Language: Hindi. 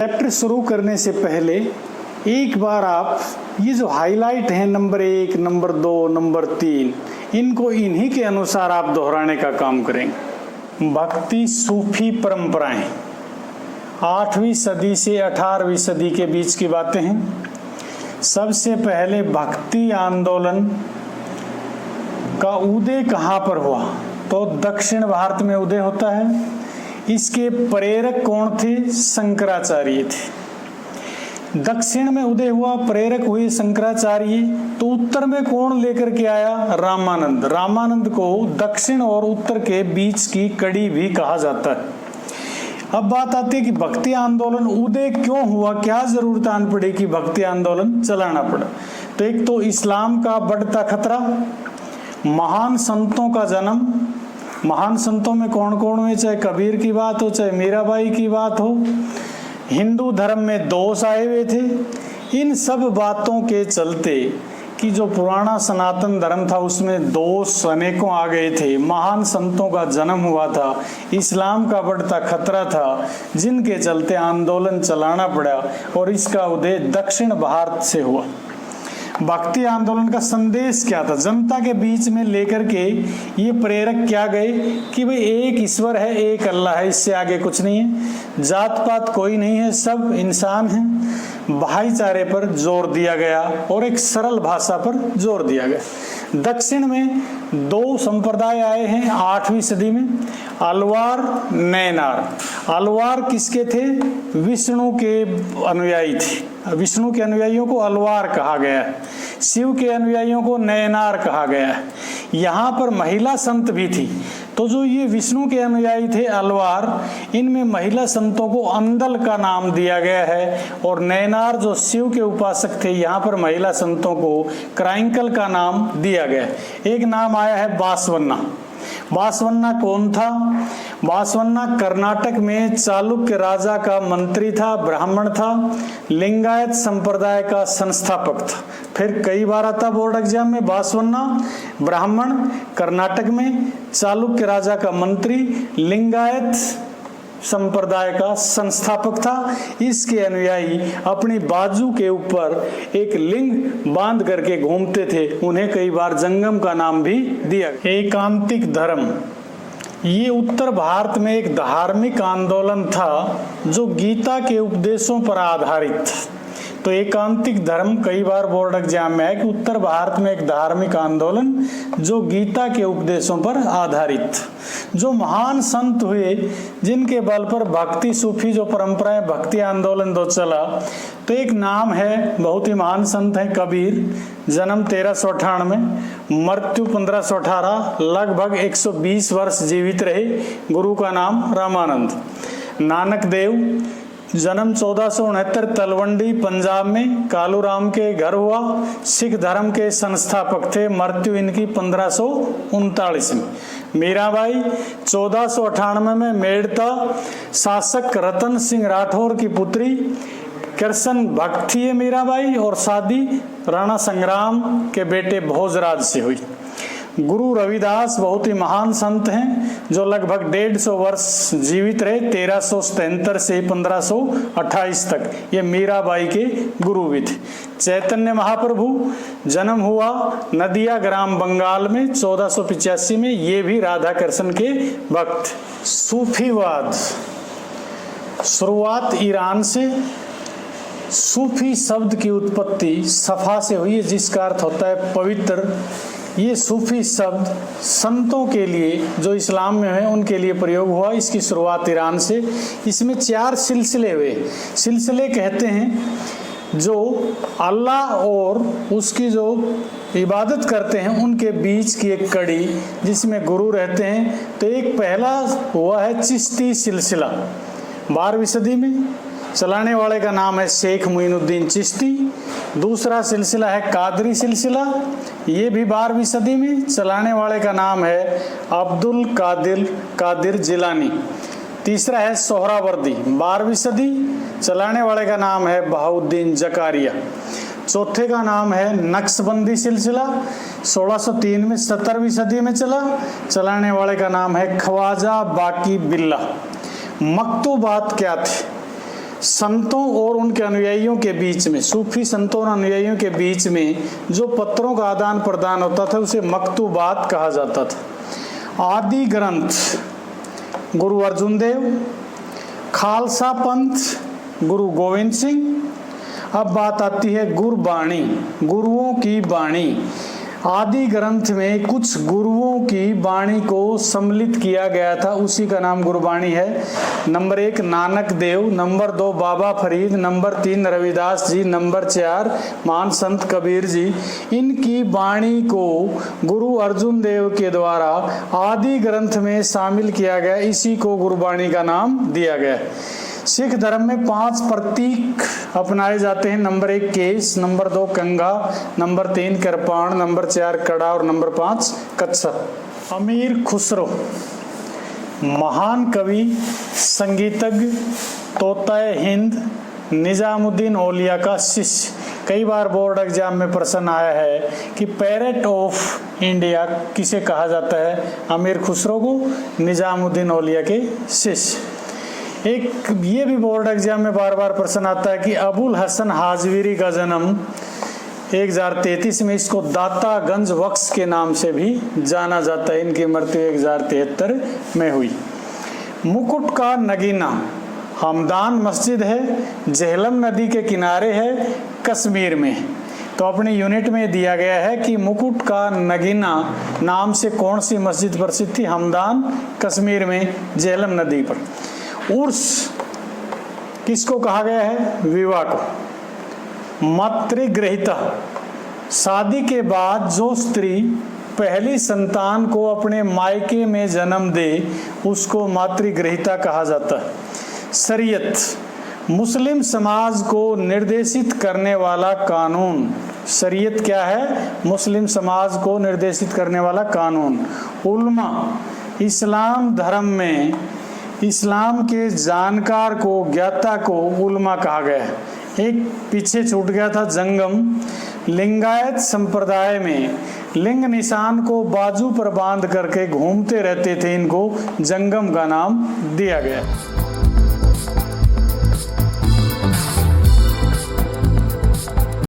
चैप्टर शुरू करने से पहले एक बार आप ये जो हाईलाइट है नंबर 1, नंबर 2, नंबर 3, इनको इन्हीं के अनुसार आप दोहराने का काम करेंगे। भक्ति सूफी परंपराएं 8वीं सदी से 18वीं सदी के बीच की बातें हैं। सबसे पहले भक्ति आंदोलन का उदय कहाँ पर हुआ? तो दक्षिण भारत में उदय होता है। इसके प्रेरक कौन थे? शंकराचार्य थे। दक्षिण में उदय हुआ, प्रेरक हुए शंकराचार्य। तो उत्तर में कौन लेकर के आया? रामानंद। रामानंद को दक्षिण और उत्तर के बीच की कड़ी भी कहा जाता है। अब बात आती है कि भक्ति आंदोलन उदय क्यों हुआ, क्या जरूरत आन पड़ी कि भक्ति आंदोलन चलाना पड़ा? तो एक तो इस्लाम का बढ़ता खतरा, महान संतों का जन्म। महान संतों में कौन कौन हुए? चाहे कबीर की बात हो, चाहे मीराबाई की बात हो। हिंदू धर्म में दोष आए हुए थे। इन सब बातों के चलते कि जो पुराना सनातन धर्म था उसमें दोष अनेकों आ गए थे। महान संतों का जन्म हुआ था, इस्लाम का बढ़ता खतरा था, जिनके चलते आंदोलन चलाना पड़ा और इसका उदय दक्षिण भारत से हुआ। भक्ति आंदोलन का संदेश क्या था? जनता के बीच में लेकर के ये प्रेरक क्या गए कि भाई एक ईश्वर है, एक अल्लाह है, इससे आगे कुछ नहीं है, जात पात कोई नहीं है, सब इंसान हैं। भाईचारे पर जोर दिया गया और एक सरल भाषा पर जोर दिया गया। दक्षिण में दो संप्रदाय आए हैं 8वीं सदी में, अलवार, नैनार। अलवार किसके थे? विष्णु के अनुयायी थे। विष्णु के अनुयायियों को अलवार कहा गया है, शिव के अनुयायियों को नैनार कहा गया है। यहाँ पर महिला संत भी थी। तो जो ये विष्णु के अनुयायी थे अलवार, इनमें महिला संतों को अंदल का नाम दिया गया है, और नैनार जो शिव के उपासक थे, यहाँ पर महिला संतों को क्राइंकल का नाम दिया गया है। एक नाम आया है बासवन्ना। बासवन्ना कौन था? बासवन्ना कर्नाटक में चालुक्य राजा का मंत्री था, ब्राह्मण था, लिंगायत संप्रदाय का संस्थापक था। फिर कई बार आता बोर्ड एग्जाम में बासवन्ना, ब्राह्मण, कर्नाटक में, चालुक्य राजा का मंत्री, लिंगायत संप्रदाय का संस्थापक था। इसके अनुयायी अपनी बाजू के ऊपर एक लिंग बांध करके घूमते थे। उन्हें कई बार जंगम का नाम भी दिया। एकांतिक धर्म, ये उत्तर भारत में एक धार्मिक आंदोलन था जो गीता के उपदेशों पर आधारित था। तो एकांतिक धर्म कई बार बोर्ड एग्जाम में है कि उत्तर भारत में एक धार्मिक आंदोलन जो गीता के उपदेशों पर आधारित, जो महान संत हुए जिनके बल पर भक्ति सूफी जो परंपराएं, भक्ति आंदोलन दो चला। तो एक नाम है, बहुत ही महान संत है कबीर। जन्म 1398, मृत्यु 1518, लगभग 120 वर्ष जीवित रहे। गुरु का नाम रामानंद। नानक देव, जन्म 1469, तलवंडी पंजाब में कालूराम के घर हुआ। सिख धर्म के संस्थापक थे। मृत्यु इनकी 1539 में। मीराबाई 1498 में मेड़ता शासक रतन सिंह राठौर की पुत्री। कृष्ण भक्त थी मीराबाई और शादी राणा संग्राम के बेटे भोजराज से हुई। गुरु रविदास बहुत ही महान संत हैं जो लगभग 150 वर्ष जीवित रहे, 1377 से 1528 तक। ये मीराबाई के गुरु भी थे। चैतन्य महाप्रभु, जन्म हुआ नदिया ग्राम बंगाल में 1485 में। ये भी राधा कृष्ण के भक्त। सूफीवाद शुरुआत ईरान से। सूफी शब्द की उत्पत्ति सफा से हुई है, जिसका अर्थ होता है पवित्र। ये सूफी शब्द संतों के लिए जो इस्लाम में है उनके लिए प्रयोग हुआ। इसकी शुरुआत ईरान से। इसमें 4 सिलसिले हुए। सिलसिले कहते हैं जो अल्लाह और उसकी जो इबादत करते हैं उनके बीच की एक कड़ी, जिसमें गुरु रहते हैं। तो एक पहला हुआ है चिश्ती सिलसिला, 12वीं सदी में। चलाने वाले का नाम है शेख मोइनुद्दीन चिश्ती। दूसरा सिलसिला है कादरी सिलसिला, ये भी 12वीं सदी में। चलाने वाले का नाम है अब्दुल कादिर जिलानी। तीसरा है सोहरावर्दी, 12वीं सदी। चलाने वाले का नाम है बहाउद्दीन जकारिया। चौथे का नाम है नक्शबंदी सिलसिला, 1603 में, 17वीं सदी में चला। चलाने वाले का नाम है ख्वाजा बाकी बिल्ला। मकतूबात क्या थे? संतों और उनके अनुयायियों के बीच में, सूफी संतों और अनुयायियों के बीच में जो पत्रों का आदान प्रदान होता था उसे मकतूबात कहा जाता था। आदि ग्रंथ गुरु अर्जुन देव, खालसा पंथ गुरु गोविंद सिंह। अब बात आती है गुरबाणी, गुरुओं की बाणी। आदि ग्रंथ में कुछ गुरुओं की बाणी को सम्मिलित किया गया था, उसी का नाम गुरबाणी है। नंबर 1 नानक देव, नंबर 2 बाबा फरीद, नंबर 3 रविदास जी, नंबर 4 महान संत कबीर जी। इनकी बाणी को गुरु अर्जुन देव के द्वारा आदि ग्रंथ में शामिल किया गया, इसी को गुरबाणी का नाम दिया गया। सिख धर्म में 5 प्रतीक अपनाए जाते हैं। नंबर 1 केस, नंबर 2 कंगा, नंबर 3 कृपाण, नंबर 4 कड़ा और नंबर 5 कच्छप। अमीर खुसरो महान कवि, संगीतज्ञ, तोताए हिंद, निजामुद्दीन औलिया का शिष्य। कई बार बोर्ड एग्जाम में प्रश्न आया है कि पैरेट ऑफ इंडिया किसे कहा जाता है? अमीर खुसरो को, निजामुद्दीन औलिया के शिष्य। एक ये भी बोर्ड एग्जाम में बार बार प्रश्न आता है कि अबुल हसन हाजवीरी का जन्म 1033 में, इसको दातागंज वक्स के नाम से भी जाना जाता है। इनकी मृत्यु 1073 में हुई। मुकुट का नगीना हमदान मस्जिद है, झेलम नदी के किनारे है, कश्मीर में। तो अपनी यूनिट में दिया गया है कि मुकुट का नगीना नाम से कौन सी मस्जिद प्रसिद्ध थी? हमदान, कश्मीर में, झेलम नदी पर। उर्स किसको कहा गया है? विवाह को। मातृगृहिता शादी के बाद जो स्त्री पहली संतान को अपने मायके में जन्म दे उसको मातृगृहिता कहा जाता है। शरीयत मुस्लिम समाज को निर्देशित करने वाला कानून। शरीयत क्या है? मुस्लिम समाज को निर्देशित करने वाला कानून। उल्मा इस्लाम धर्म में इस्लाम के जानकार को, ज्ञाता को उल्मा कहा गया है। एक पीछे छूट गया था जंगम। लिंगायत संप्रदाय में लिंग निशान को बाजू पर बांध करके घूमते रहते थे, इनको जंगम का नाम दिया गया।